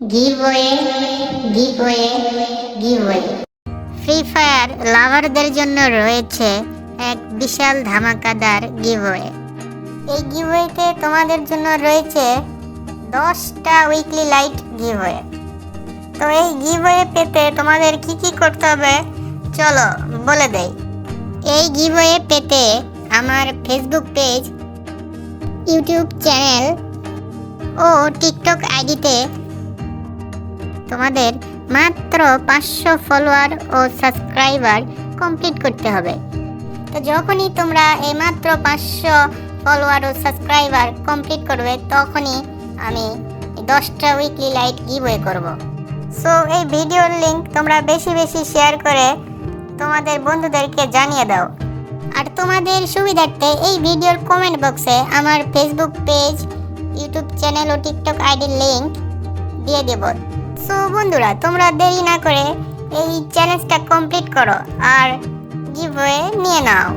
Giveaway giveaway giveaway Free Fire লাভারদের জন্য রয়েছে এক বিশাল ধামাকাদার গিভওয়ে। এই গিভওয়েতে তোমাদের জন্য রয়েছে 10টা উইকলি লাইট গিভওয়ে। তো এই গিভওয়ে পেতে তোমাদের কি কি করতে হবে চলো বলে দেই। এই গিভওয়ে পেতে আমার ফেসবুক পেজ, ইউটিউব চ্যানেল ও টিকটক আইডিতে তোমাদের মাত্র 500 ফলোয়ার ও সাবস্ক্রাইবার কমপ্লিট করতে হবে। তো যখনই তোমরা এই মাত্র 500 ফলোয়ার ও সাবস্ক্রাইবার কমপ্লিট করবে তখনই আমি 10টা উইকলি লাইট গিভওয়ে করব। সো এই ভিডিওর লিংক তোমরা বেশি বেশি শেয়ার করে তোমাদের বন্ধুদেরকে জানিয়ে দাও। আর তোমাদের সুবিধার্থে এই ভিডিওর কমেন্ট বক্সে আমার ফেসবুক পেজ, ইউটিউব চ্যানেল ও টিকটক আইডির লিংক দিয়ে দেব। সো বন্ধুরা, তোমরা দেরি না করে এই চ্যালেঞ্জটা কমপ্লিট করো আর গিভওয়ে নিয়ে নাও।